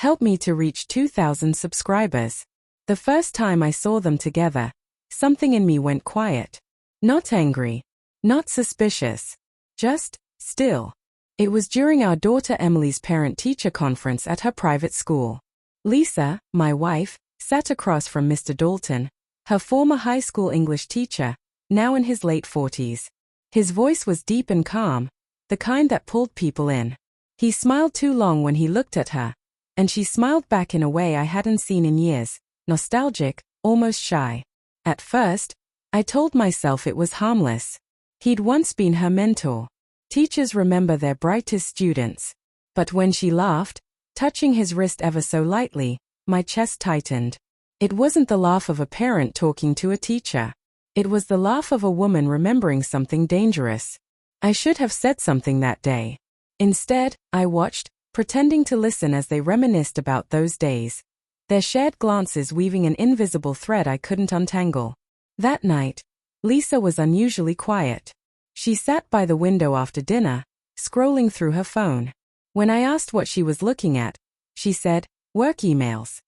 Help me to reach 2,000 subscribers. The first time I saw them together, something in me went quiet. Not angry. Not suspicious. Just still. It was during our daughter Emily's parent-teacher conference at her private school. Lisa, my wife, sat across from Mr. Dalton, her former high school English teacher, now in his late 40s. His voice was deep and calm, the kind that pulled people in. He smiled too long when he looked at her, and she smiled back in a way I hadn't seen in years, nostalgic, almost shy. At first, I told myself it was harmless. He'd once been her mentor. Teachers remember their brightest students. But when she laughed, touching his wrist ever so lightly, my chest tightened. It wasn't the laugh of a parent talking to a teacher. It was the laugh of a woman remembering something dangerous. I should have said something that day. Instead, I watched, pretending to listen as they reminisced about those days. Their shared glances weaving an invisible thread I couldn't untangle. That night, Lisa was unusually quiet. She sat by the window after dinner, scrolling through her phone. When I asked what she was looking at, she said, "Work emails."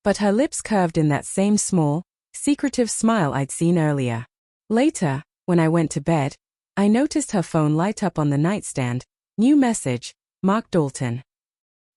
But her lips curved in that same small, secretive smile I'd seen earlier. Later, when I went to bed, I noticed her phone light up on the nightstand. New message, Mark Dalton.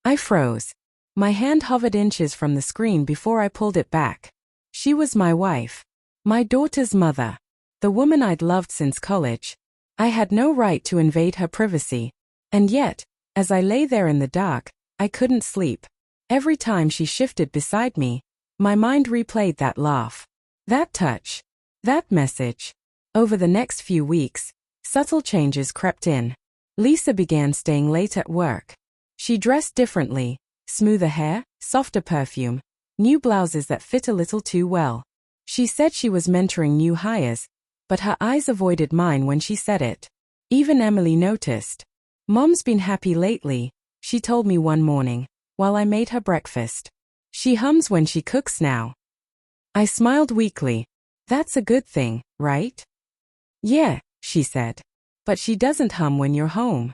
I froze. My hand hovered inches from the screen before I pulled it back. She was my wife. My daughter's mother. The woman I'd loved since college. I had no right to invade her privacy. And yet, as I lay there in the dark, I couldn't sleep. Every time she shifted beside me, my mind replayed that laugh. That touch. That message. Over the next few weeks, subtle changes crept in. Lisa began staying late at work. She dressed differently, smoother hair, softer perfume, new blouses that fit a little too well. She said she was mentoring new hires, but her eyes avoided mine when she said it. Even Emily noticed. "Mom's been happy lately," she told me one morning, while I made her breakfast. "She hums when she cooks now." I smiled weakly. "That's a good thing, right?" "Yeah," she said. "But she doesn't hum when you're home."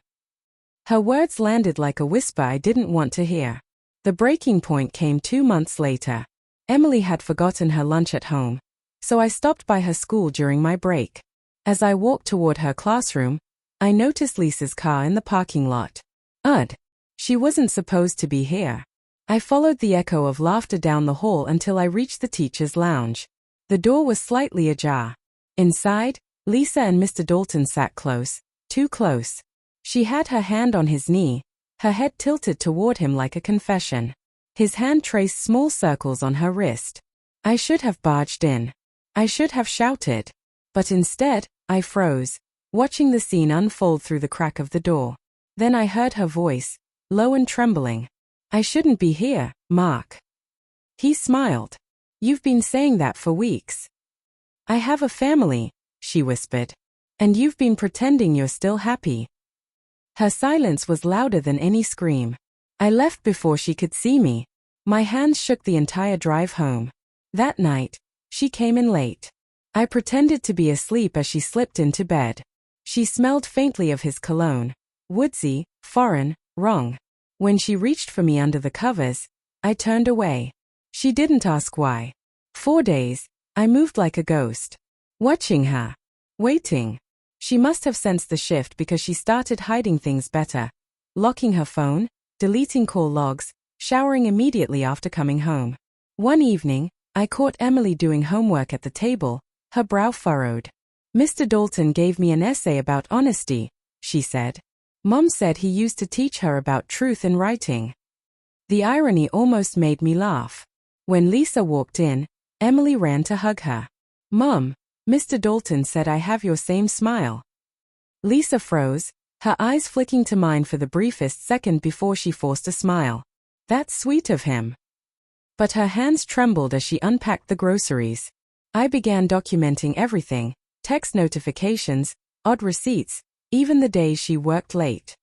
Her words landed like a whisper I didn't want to hear. The breaking point came 2 months later. Emily had forgotten her lunch at home, so I stopped by her school during my break. As I walked toward her classroom, I noticed Lisa's car in the parking lot. She wasn't supposed to be here. I followed the echo of laughter down the hall until I reached the teacher's lounge. The door was slightly ajar. Inside, Lisa and Mr. Dalton sat close, too close. She had her hand on his knee, her head tilted toward him like a confession. His hand traced small circles on her wrist. I should have barged in. I should have shouted. But instead, I froze, watching the scene unfold through the crack of the door. Then I heard her voice, low and trembling. "I shouldn't be here, Mark." He smiled. "You've been saying that for weeks." "I have a family," she whispered. "And you've been pretending you're still happy." Her silence was louder than any scream. I left before she could see me. My hands shook the entire drive home. That night, she came in late. I pretended to be asleep as she slipped into bed. She smelled faintly of his cologne. Woodsy, foreign, wrong. When she reached for me under the covers, I turned away. She didn't ask why. 4 days, I moved like a ghost. Watching her. Waiting. She must have sensed the shift because she started hiding things better. Locking her phone, deleting call logs, showering immediately after coming home. One evening, I caught Emily doing homework at the table, her brow furrowed. "Mr. Dalton gave me an essay about honesty," she said. "Mom said he used to teach her about truth in writing." The irony almost made me laugh. When Lisa walked in, Emily ran to hug her. "Mom, Mr. Dalton said I have your same smile." Lisa froze, her eyes flicking to mine for the briefest second before she forced a smile. "That's sweet of him." But her hands trembled as she unpacked the groceries. I began documenting everything, text notifications, odd receipts, even the days she worked late.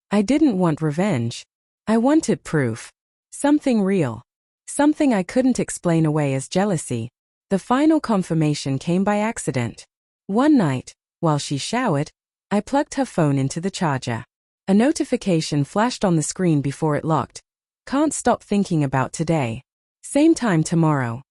I didn't want revenge. I wanted proof. Something real. Something I couldn't explain away as jealousy. The final confirmation came by accident. One night, while she showered, I plugged her phone into the charger. A notification flashed on the screen before it locked. Can't stop thinking about today. Same time tomorrow.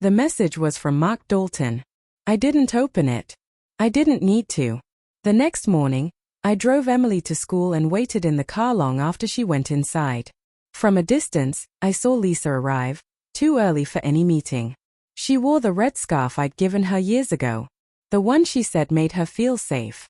The message was from Mark Dalton. I didn't open it. I didn't need to. The next morning, I drove Emily to school and waited in the car long after she went inside. From a distance, I saw Lisa arrive, too early for any meeting. She wore the red scarf I'd given her years ago, the one she said made her feel safe.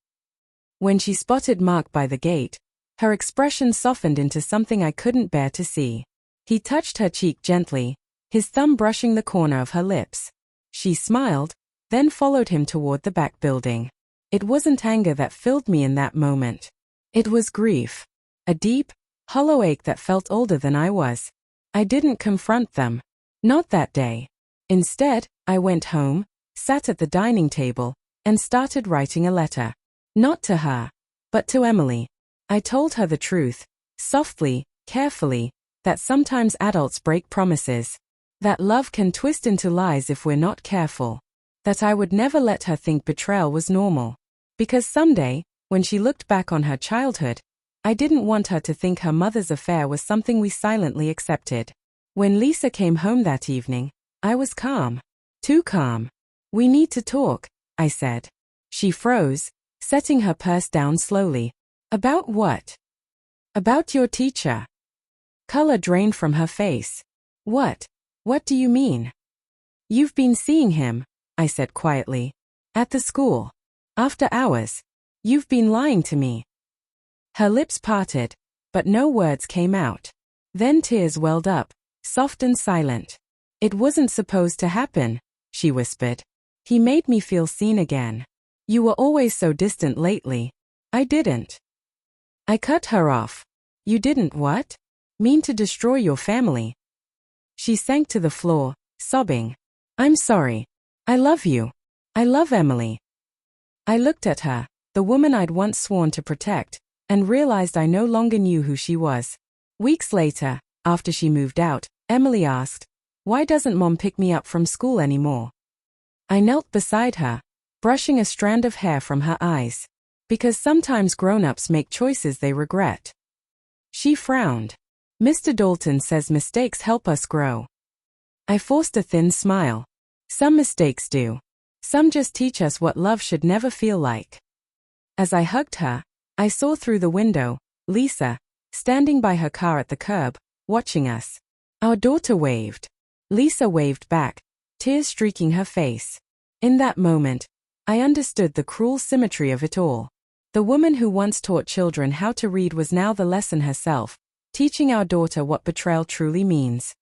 When she spotted Mark by the gate, her expression softened into something I couldn't bear to see. He touched her cheek gently, his thumb brushing the corner of her lips. She smiled, then followed him toward the back building. It wasn't anger that filled me in that moment. It was grief. A deep, hollow ache that felt older than I was. I didn't confront them. Not that day. Instead, I went home, sat at the dining table, and started writing a letter. Not to her, but to Emily. I told her the truth, softly, carefully, that sometimes adults break promises. That love can twist into lies if we're not careful. That I would never let her think betrayal was normal. Because someday, when she looked back on her childhood, I didn't want her to think her mother's affair was something we silently accepted. When Lisa came home that evening, I was calm. Too calm. We need to talk, I said. She froze, setting her purse down slowly. About what? About your teacher. Color drained from her face. What? What do you mean? You've been seeing him, I said quietly. At the school. After hours. You've been lying to me. Her lips parted, but no words came out. Then tears welled up, soft and silent. It wasn't supposed to happen, she whispered. He made me feel seen again. You were always so distant lately. I didn't. I cut her off. You didn't what? Mean to destroy your family. She sank to the floor, sobbing. I'm sorry. I love you. I love Emily. I looked at her, the woman I'd once sworn to protect, and realized I no longer knew who she was. Weeks later, after she moved out, Emily asked, why doesn't Mom pick me up from school anymore? I knelt beside her, brushing a strand of hair from her eyes. Because sometimes grown-ups make choices they regret. She frowned. Mr. Dalton says mistakes help us grow. I forced a thin smile. Some mistakes do. Some just teach us what love should never feel like. As I hugged her, I saw through the window, Lisa, standing by her car at the curb, watching us. Our daughter waved. Lisa waved back, tears streaking her face. In that moment, I understood the cruel symmetry of it all. The woman who once taught children how to read was now the lesson herself, teaching our daughter what betrayal truly means.